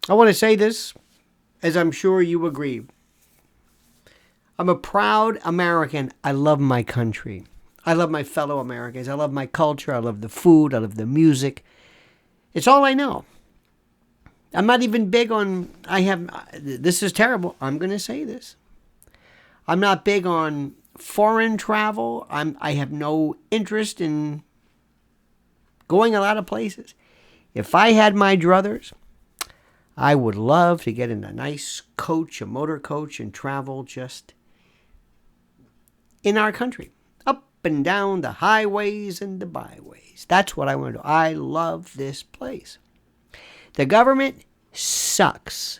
I want to say this, as I'm sure you agree. I'm a proud American. I love my country. I love my fellow Americans. I love my culture. I love the food. I love the music. It's all I know. I'm not even big on, this is terrible. I'm going to say this. I'm not big on foreign travel. I have no interest in going a lot of places. If I had my druthers, I would love to get in a nice coach, a motor coach, and travel just in our country, up and down the highways and the byways. That's what I want to do. I love this place. The government sucks.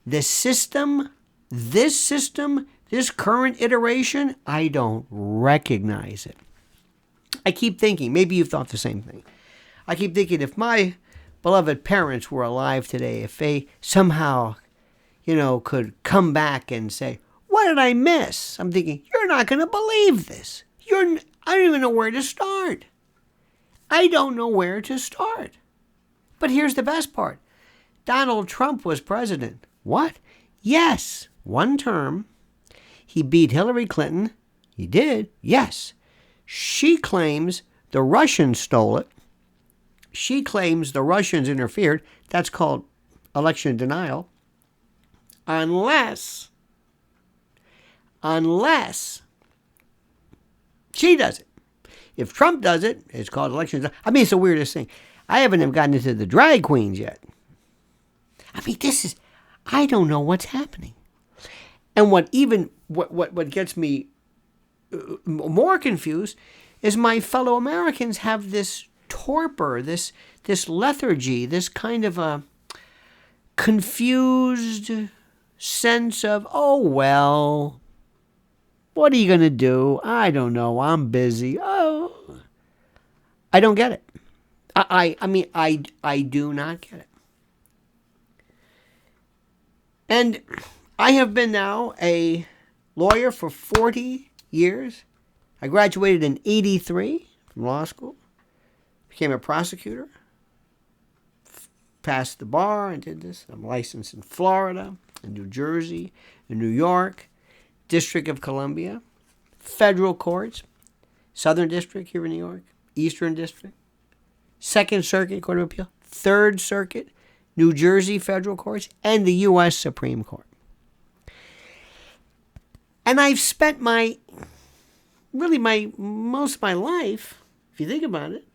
The system, this current iteration, I don't recognize it. I keep thinking, maybe you've thought the same thing. I keep thinking if my beloved parents were alive today, if they somehow, could come back and say, what did I miss? I'm thinking, you're not going to believe this. I don't even know where to start. I don't know where to start. But here's the best part. Donald Trump was president. What? Yes, one term. He beat Hillary Clinton. He did. Yes. She claims the Russians stole it. She claims the Russians interfered. That's called election denial. Unless she does it. If Trump does it, it's called election denial. I mean, it's the weirdest thing. I haven't even gotten into the drag queens yet. I mean, I don't know what's happening. And what gets me more confused is my fellow Americans have this torpor, this lethargy, this kind of a confused sense of, oh, well, what are you going to do? I don't know. I'm busy. Oh, I don't get it. I mean, I do not get it. And I have been now a lawyer for 40 years. I graduated in 83 from law school, became a prosecutor, passed the bar and did this. I'm licensed in Florida, in New Jersey, in New York, District of Columbia, federal courts, Southern District here in New York, Eastern District, Second Circuit Court of Appeal, Third Circuit, New Jersey federal courts, and the U.S. Supreme Court. And I've spent most of my life, if you think about it,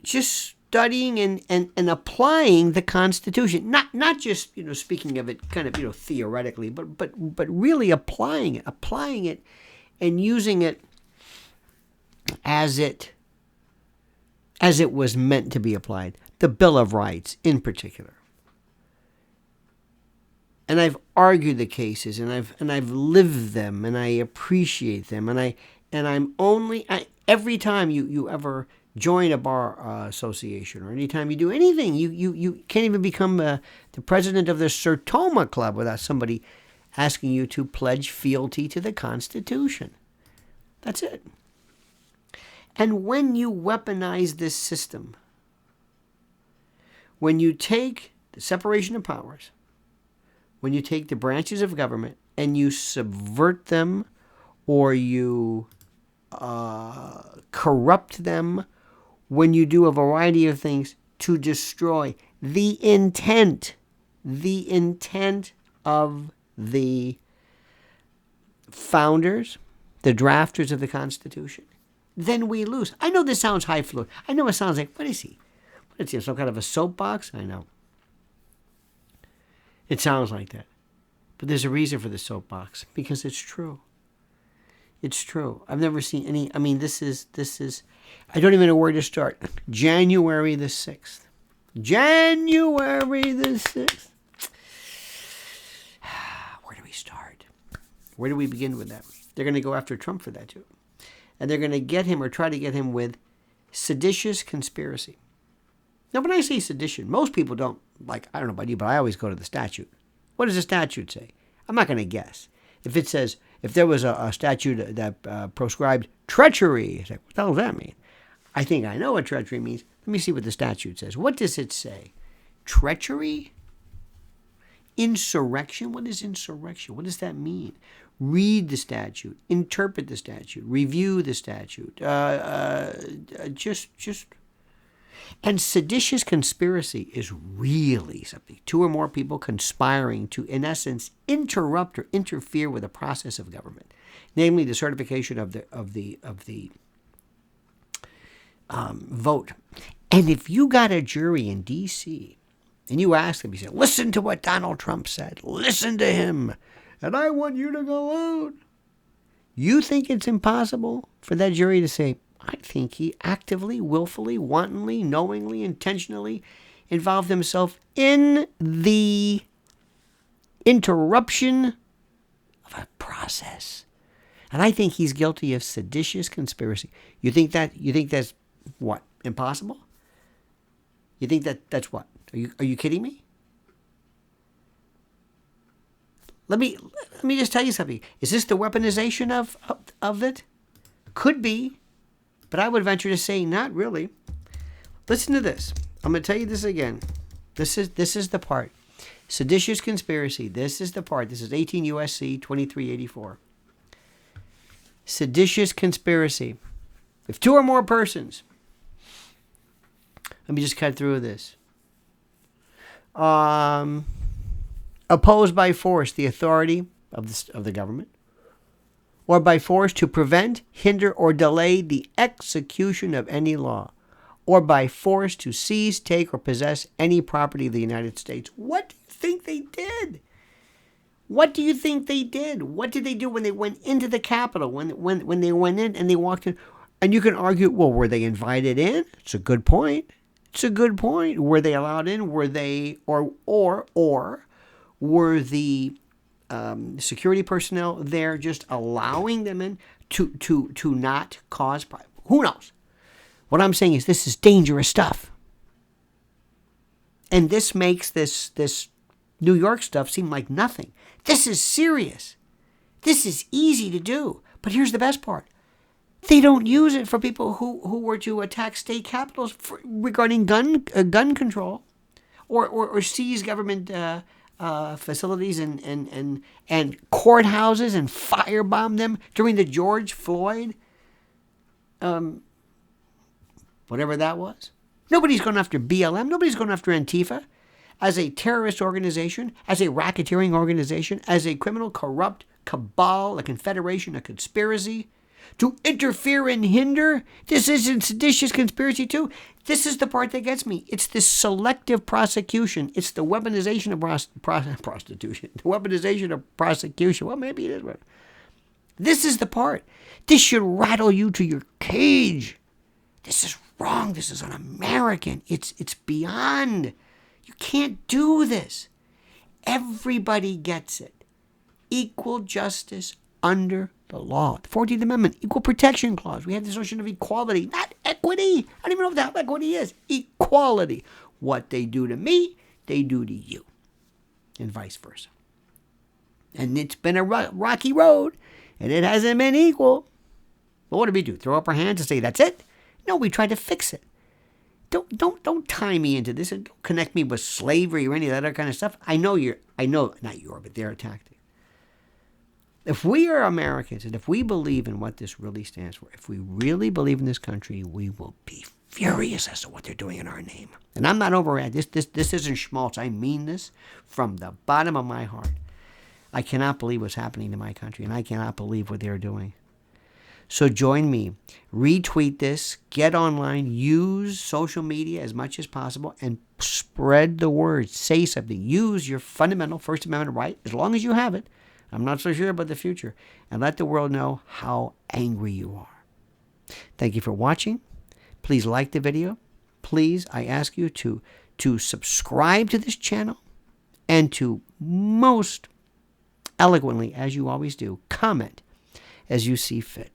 just studying and applying the Constitution. Not just, speaking of it kind of, theoretically, but really applying it and using it as it was meant to be applied. The Bill of Rights in particular. And I've argued the cases, and I've lived them, and I appreciate them, every time you ever join a bar association, or anytime you do anything, you can't even become the president of the Sertoma Club without somebody asking you to pledge fealty to the Constitution. That's it. And when you weaponize this system, when you take the separation of powers, when you take the branches of government and you subvert them or you corrupt them, when you do a variety of things to destroy the intent of the founders, the drafters of the Constitution, then we lose. I know this sounds highfalutin. I know it sounds like, what is he? What is he, some kind of a soapbox? I know. It sounds like that. But there's a reason for the soapbox, because it's true. It's true. I've never seen any, this is, I don't even know where to start. January the 6th. January the 6th. Where do we start? Where do we begin with that? They're going to go after Trump for that too. And they're going to get him or try to get him with seditious conspiracy. Now, when I say sedition, most people don't, I don't know about you, but I always go to the statute. What does the statute say? I'm not going to guess. If it says, if there was a statute that proscribed treachery, it's like, what the hell does that mean? I think I know what treachery means. Let me see what the statute says. What does it say? Treachery? Insurrection? What is insurrection? What does that mean? Read the statute, interpret the statute, review the statute. And seditious conspiracy is really something. Two or more people conspiring to, in essence, interrupt or interfere with a process of government, namely the certification of the vote. And if you got a jury in D.C. and you ask them, you say, listen to what Donald Trump said. Listen to him. And I want you to go out. You think it's impossible for that jury to say, I think he actively, willfully, wantonly, knowingly, intentionally involved himself in the interruption of a process. And I think he's guilty of seditious conspiracy. You think that's what? Impossible? You think that's what? Are you kidding me? Let me just tell you something. Is this the weaponization of it? Could be, but I would venture to say not really. Listen to this. I'm going to tell you this again. This is the part. Seditious conspiracy. This is the part. This is 18 U.S.C. 2384. Seditious conspiracy. If two or more persons. Let me just cut through this. Oppose by force the authority of the government, or by force to prevent, hinder, or delay the execution of any law, or by force to seize, take, or possess any property of the United States. What do you think they did? What do you think they did? What did they do when they went into the Capitol? When they went in and they walked in? And you can argue, well, were they invited in? It's a good point. It's a good point. Were they allowed in? Were they, or were the security personnel there just allowing them in to not cause problem? Who knows? What I'm saying is this is dangerous stuff. And this makes this New York stuff seem like nothing. This is serious. This is easy to do. But here's the best part. They don't use it for people who were to attack state capitals regarding gun control or seize government facilities and courthouses and firebomb them during the George Floyd, whatever that was. Nobody's going after BLM. Nobody's going after Antifa as a terrorist organization, as a racketeering organization, as a criminal, corrupt cabal, a confederation, a conspiracy to interfere and hinder. This isn't seditious conspiracy too. This is the part that gets me. It's the selective prosecution. It's the weaponization of prostitution. The weaponization of prosecution. Well, maybe it is. But this is the part. This should rattle you to your cage. This is wrong. This is un-American. It's beyond. You can't do this. Everybody gets it. Equal justice under the law. The 14th Amendment, Equal Protection Clause. We have this notion of equality, not equity. I don't even know what the hell equity is. Equality. What they do to me, they do to you. And vice versa. And it's been a rocky road, and it hasn't been equal. But what do we do? Throw up our hands and say, that's it? No, we try to fix it. Don't tie me into this and don't connect me with slavery or any of that other kind of stuff. I know but they're tactic. If we are Americans and if we believe in what this really stands for, if we really believe in this country, we will be furious as to what they're doing in our name. And I'm not overreacting. This isn't schmaltz. I mean this from the bottom of my heart. I cannot believe what's happening to my country, and I cannot believe what they're doing. So join me. Retweet this. Get online. Use social media as much as possible and spread the word. Say something. Use your fundamental First Amendment right, as long as you have it. I'm not so sure about the future. And let the world know how angry you are. Thank you for watching. Please like the video. Please, I ask you to subscribe to this channel and to most eloquently, as you always do, comment as you see fit.